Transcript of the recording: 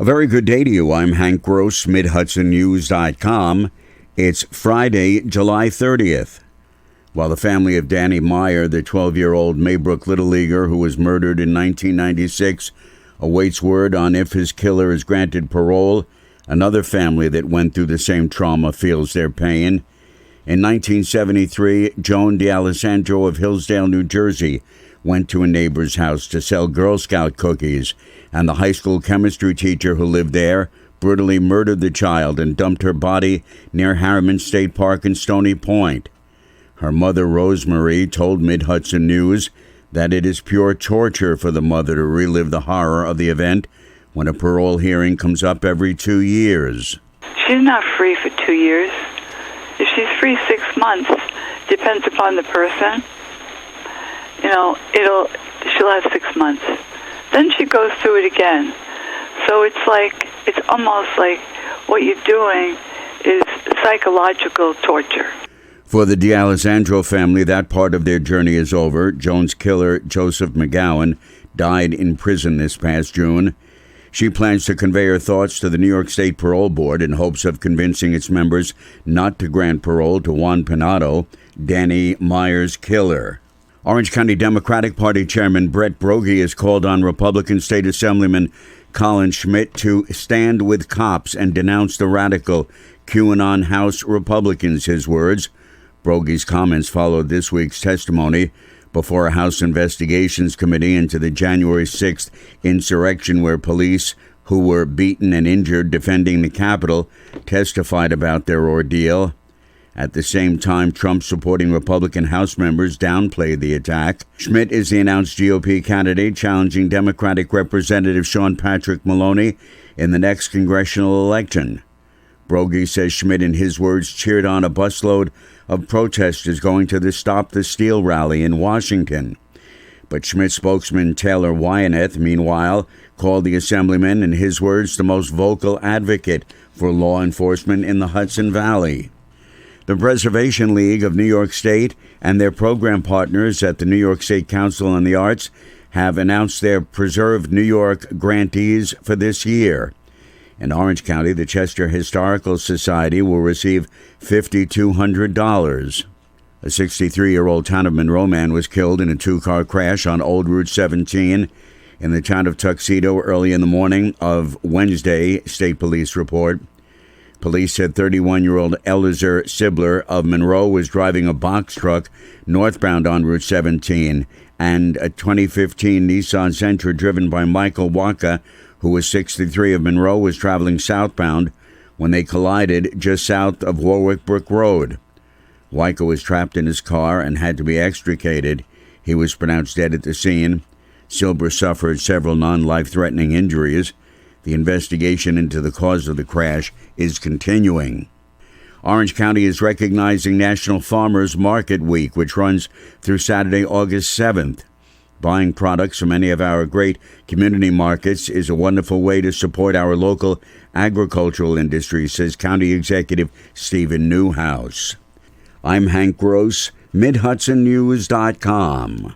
A very good day to you. I'm Hank Gross, Mid-Hudson It's Friday, July 30th. While the family of Danny Meyer, the 12-year-old Maybrook Little Leaguer who was murdered in 1996, awaits word on if his killer is granted parole, another family that went through the same trauma feels their pain. In 1973, Joan D'Alessandro of Hillsdale, New Jersey, went to a neighbor's house to sell Girl Scout cookies, and the high school chemistry teacher who lived there brutally murdered the child and dumped her body near Harriman State Park in Stony Point. Her mother, Rosemary, told Mid-Hudson News that it is pure torture for the mother to relive the horror of the event when a parole hearing comes up every 2 years. She's not free for 2 years. If she's free 6 months, depends upon the person. She'll have 6 months. Then she goes through it again. So it's almost like what you're doing is psychological torture. For the D'Alessandro family, that part of their journey is over. Joan's killer, Joseph McGowan, died in prison this past June. She plans to convey her thoughts to the New York State Parole Board in hopes of convincing its members not to grant parole to Juan Pinato, Danny Meyer's killer. Orange County Democratic Party Chairman Brett Broggie has called on Republican State Assemblyman Colin Schmidt to stand with cops and denounce the radical QAnon House Republicans, his words. Broggie's comments followed this week's testimony before a House Investigations Committee into the January 6th insurrection where police who were beaten and injured defending the Capitol testified about their ordeal. At the same time, Trump-supporting Republican House members downplayed the attack. Schmidt is the announced GOP candidate challenging Democratic Representative Sean Patrick Maloney in the next congressional election. Broggie says Schmidt, in his words, cheered on a busload of protesters going to the Stop the Steal rally in Washington. But Schmidt spokesman Taylor Wyanath, meanwhile, called the assemblyman, in his words, the most vocal advocate for law enforcement in the Hudson Valley. The Preservation League of New York State and their program partners at the New York State Council on the Arts have announced their Preserve New York grantees for this year. In Orange County, the Chester Historical Society will receive $5,200. A 63-year-old town of Monroe man was killed in a two-car crash on Old Route 17 in the town of Tuxedo early in the morning of Wednesday, state police report. Police said 31-year-old Eliezer Sibler of Monroe was driving a box truck northbound on Route 17, and a 2015 Nissan Sentra driven by Michael Waka, who was 63 of Monroe, was traveling southbound when they collided just south of Warwick Brook Road. Waka was trapped in his car and had to be extricated. He was pronounced dead at the scene. Silber suffered several non-life-threatening injuries. The investigation into the cause of the crash is continuing. Orange County is recognizing National Farmers Market Week, which runs through Saturday, August 7th. Buying products from any of our great community markets is a wonderful way to support our local agricultural industry, says County Executive Stephen Newhouse. I'm Hank Gross, MidHudsonNews.com.